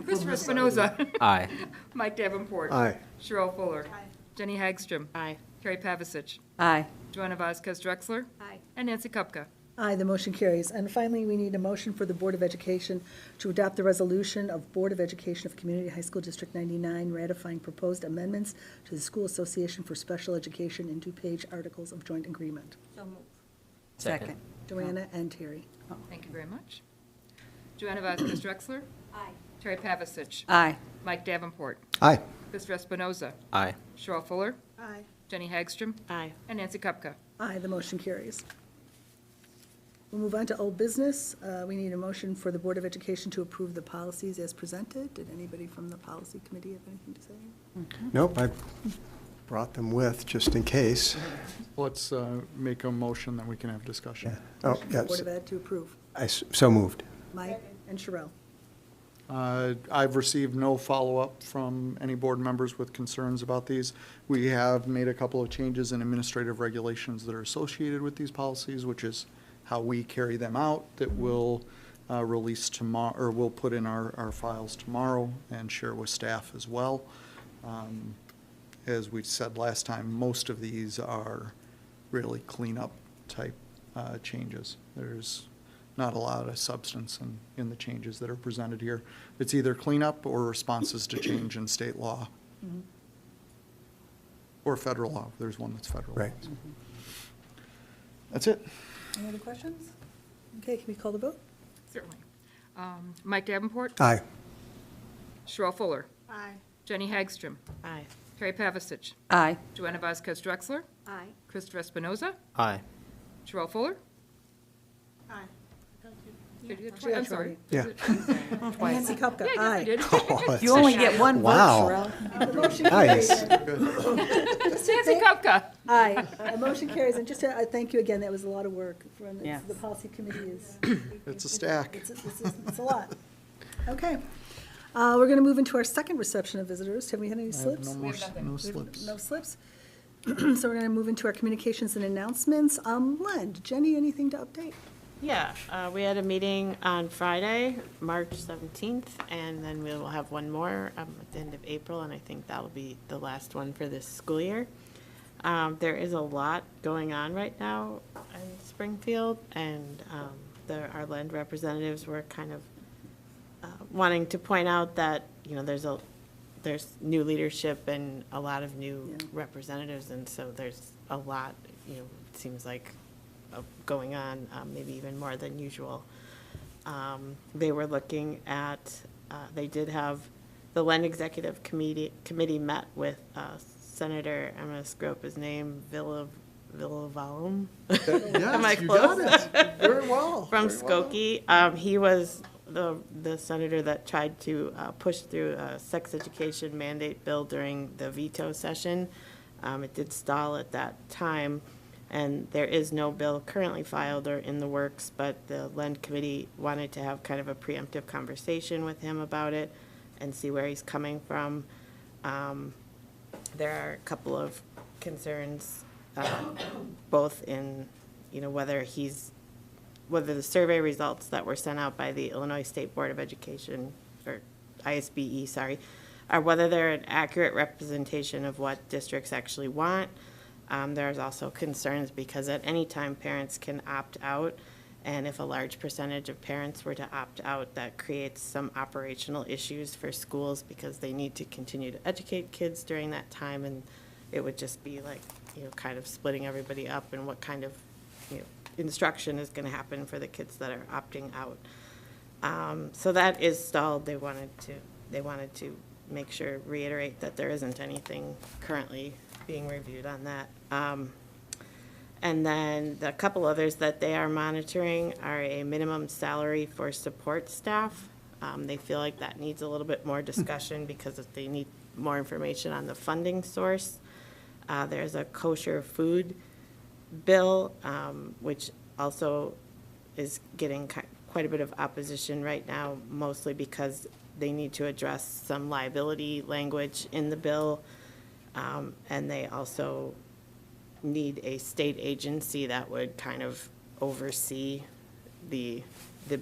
Christopher Espinoza. Aye. Mike Davenport. Aye. Sherelle Fuller. Jenny Hagstrom. Aye. Terry Pavasich. Aye. Joanna Vasquez Drexler. Aye. And Nancy Kupka. Aye, the motion carries. And finally, we need a motion for the Board of Education to adopt the resolution of Board of Education of Community High School District 99 ratifying proposed amendments to the School Association for Special Education in two-page articles of joint agreement. So moved. Second. Joanna and Terry. Thank you very much. Joanna Vasquez Drexler. Aye. Terry Pavasich. Aye. Mike Davenport. Aye. Christopher Espinoza. Aye. Sherelle Fuller. Aye. Jenny Hagstrom. Aye. And Nancy Kupka. Aye, the motion carries. We'll move on to old business. We need a motion for the Board of Education to approve the policies as presented. Did anybody from the policy committee have anything to say? Nope, I brought them with, just in case. Let's make a motion that we can have discussion. Oh, yes. Board of Ed to approve. So moved. Mike and Sherelle. I've received no follow-up from any board members with concerns about these. We have made a couple of changes in administrative regulations that are associated with these policies, which is how we carry them out, that we'll release tomorrow, or we'll put in our files tomorrow and share with staff as well. As we said last time, most of these are really cleanup type changes. There's not a lot of substance in the changes that are presented here. It's either cleanup or responses to change in state law. Or federal law. There's one that's federal. Right. That's it. Any other questions? Okay, can we call the vote? Certainly. Mike Davenport. Aye. Sherelle Fuller. Aye. Jenny Hagstrom. Aye. Terry Pavasich. Aye. Joanna Vasquez Drexler. Aye. Christopher Espinoza. Aye. Sherelle Fuller. Aye. Did you get Yeah, I'm sorry. Yeah. Nancy Kupka, Yeah, aye. you did. Oh, You only get one vote, Wow. Sherelle. The motion Nice. carries. Nancy Kupka. Aye, the motion carries. And just to thank you again, that was a lot of work. From Yes. The policy committee is. It's a stack. It's a lot. Okay. We're going to move into our second reception of visitors. Have we had any I have slips? no We more, have nothing. no We have slips. No slips? So we're going to move into our communications and announcements. Len, Jenny, anything to update? Yeah, we had a meeting on Friday, March 17th, and then we will have one more at the end of April, and I think that'll be the last one for this school year. There is a lot going on right now in Springfield, and our land representatives were kind of wanting to point out that, you know, there's new leadership and a lot of new Yeah. representatives, and so there's a lot, you know, it seems like going on, maybe even more than usual. They were looking at, they did have, the Land Executive Committee met with Senator, I'm going to screw up his name, Villavalum. Am I Yes, you close? got it. Very well. From very well. Skokie. He was the senator that tried to push through a sex education mandate bill during the veto session. It did stall at that time, and there is no bill currently filed or in the works, but the Land Committee wanted to have kind of a preemptive conversation with him about it and see where he's coming from. There are a couple of concerns, both in, you know, whether the survey results that were sent out by the Illinois State Board of Education, or ISBE, sorry, are whether they're an accurate representation of what districts actually want. There's also concerns because at any time parents can opt out, And if a large percentage of parents were to opt out, that creates some operational issues for schools because they need to continue to educate kids during that time. And it would just be like, kind of splitting everybody up and what kind of, instruction is going to happen for the kids that are opting out. So that is stalled. They wanted to make sure, reiterate that there isn't anything currently being reviewed on that. And then the couple others that they are monitoring are a minimum salary for support staff. They feel like that needs a little bit more discussion because they need more information on the funding source. There's a kosher food bill, which also is getting quite a bit of opposition right now, mostly because they need to address some liability language in the bill. And they also need a state agency that would kind of oversee the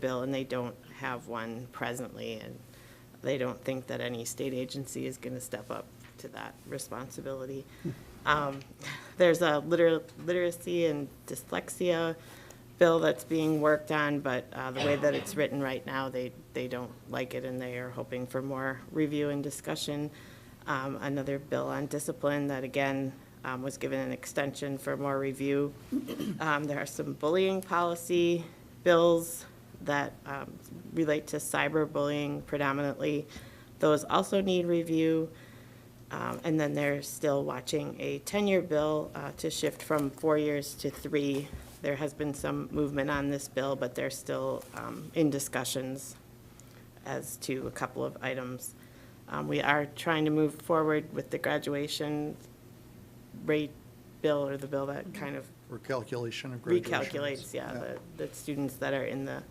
bill, and they don't have one presently, and they don't think that any state agency is going to step up to that responsibility. There's a literacy and dyslexia bill that's being worked on, but the way that it's written right now, they don't like it, and they are hoping for more review and discussion. Another bill on discipline that, again, was given an extension for more review. There are some bullying policy bills that relate to cyberbullying predominantly. Those also need review. And then they're still watching a 10-year bill to shift from 4 years to 3. There has been some movement on this bill, but they're still in discussions as to a couple of items. We are trying to move forward with the graduation rate bill, or the bill that kind of Recalculation of graduation. recalculates, the students that are in the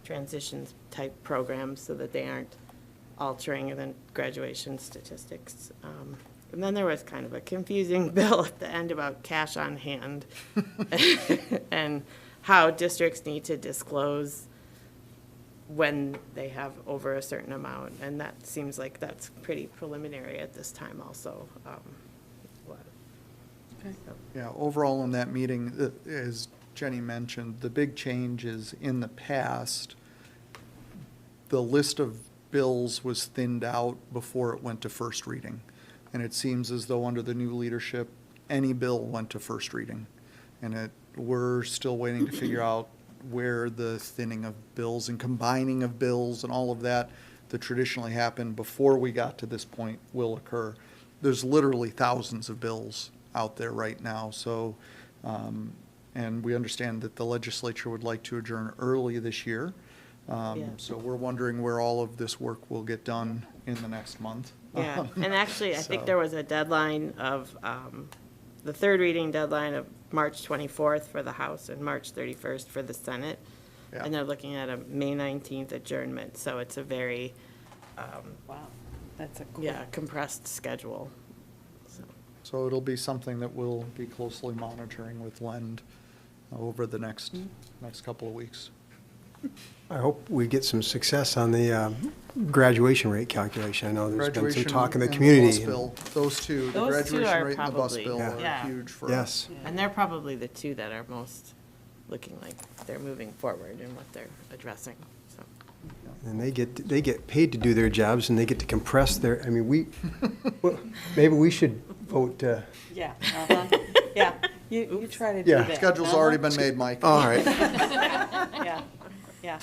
transitions type programs so that they aren't altering the graduation statistics. And then there was kind of a confusing bill at the end about cash on hand and how districts need to disclose when they have over a certain amount. And that seems like that's pretty preliminary at this time also. Yeah, overall in that meeting, as Jenny mentioned, the big change is in the past, the list of bills was thinned out before it went to first reading. And it seems as though under the new leadership, any bill went to first reading. And we're still waiting to figure out where the thinning of bills and combining of bills and all of that traditionally happened before we got to this point will occur. There's literally thousands of bills out there right now. So, and we understand that the legislature would like to adjourn early this year. So we're wondering where all of this work will get done in the next month. Yeah, and actually, I think there was a deadline of, the third reading deadline of March 24th for the House and March 31st for the Senate. Yeah. And they're looking at a May 19th adjournment, so it's a very, Wow, that's a cool. compressed schedule. So it'll be something that we'll be closely monitoring with Lend over the next couple of weeks. I hope we get some success on the graduation rate calculation. I know there's been some Graduation talk in the and community. bus bill, those two, the Those two graduation are rate and the bus probably- bill Yeah. are huge for us. Yes. And they're probably the two that are most looking like they're moving forward in what they're addressing, so. And they get paid to do their jobs, and they get to compress their, I mean, well, maybe we should vote, Yeah, yeah, you try to do Yeah. that. Schedule's already been made, Mike. all right, Yeah, yeah,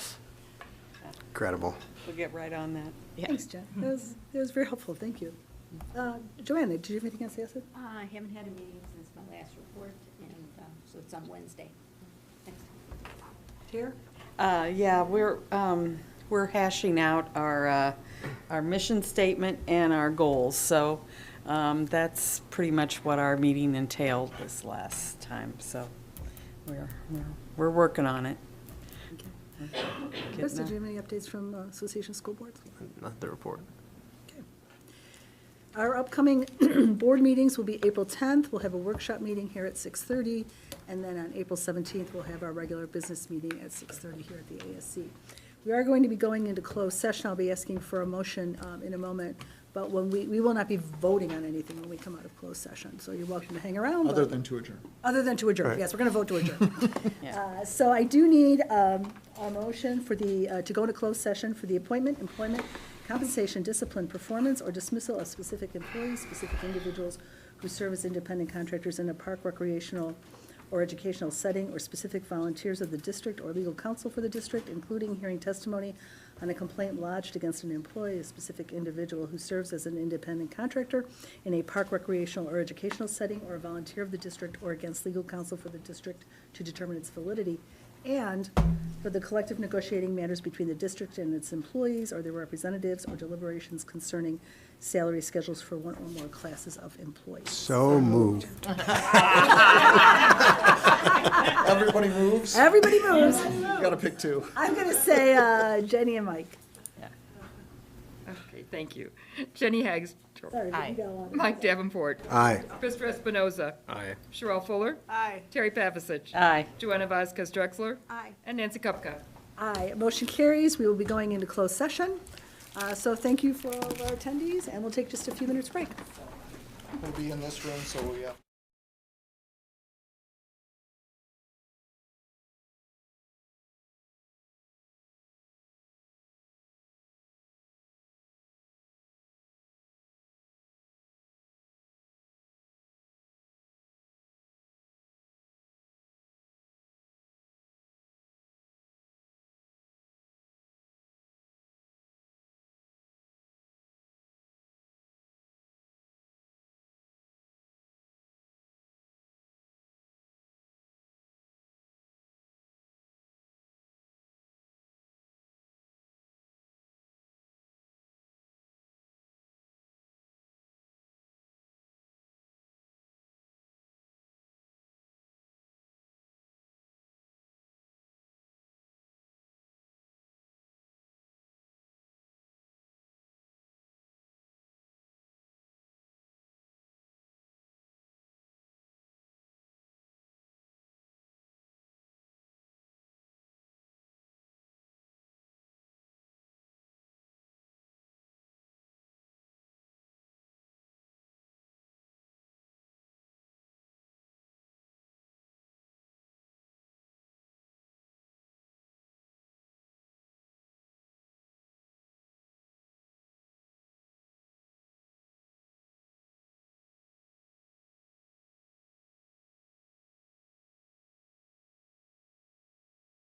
incredible. we'll get right on that. Thanks, Jen. That was very helpful, thank you. Joanna, did you have anything else to ask? I haven't had a meeting since my last report, and so it's on Wednesday. Thanks. Chair? Yeah, we're hashing out our mission statement and our goals, so that's pretty much what our meeting entailed this last time, so we're working on it. Chris, did you have any updates from Association of School Boards? Not the report. Okay. Our upcoming board meetings will be April 10th. We'll have a workshop meeting here at 6:30, and then on April 17th, we'll have our regular business meeting at 6:30 here at the ASC. We are going to be going into closed session. I'll be asking for a motion in a moment, but when we will not be voting on anything when we come out of closed session, so you're welcome to hang around. Other but- than to adjourn. Other than to adjourn, Right. yes, we're gonna vote to adjourn. So I do need a motion for to go into closed session for the appointment, employment, compensation, discipline, performance, or dismissal of specific employees, specific individuals who serve as independent contractors in a park, recreational, or educational setting, or specific volunteers of the district or legal counsel for the district, including hearing testimony on a complaint lodged against an employee, a specific individual who serves as an independent contractor in a park, recreational, or educational setting, or a volunteer of the district, or against legal counsel for the district to determine its validity, and for the collective negotiating matters between the district and its employees or their representatives, or deliberations concerning salary schedules for one or more classes of employees. So moved. Everybody moves? Everybody moves. You gotta pick two. I'm gonna say Jenny and Mike. Okay, thank you. Jenny Haggs. Sorry, but you got a lot of- Mike Davenport. Aye. Christopher Espinoza. Aye. Sherelle Fuller. Aye. Terry Pavasich. Aye. Joanna Vasquez Drexler. Aye. And Nancy Kupka. Aye, motion carries. We will be going into closed session. So thank you for all of our attendees, and we'll take just a few minutes break. We'll be in this room, so we have.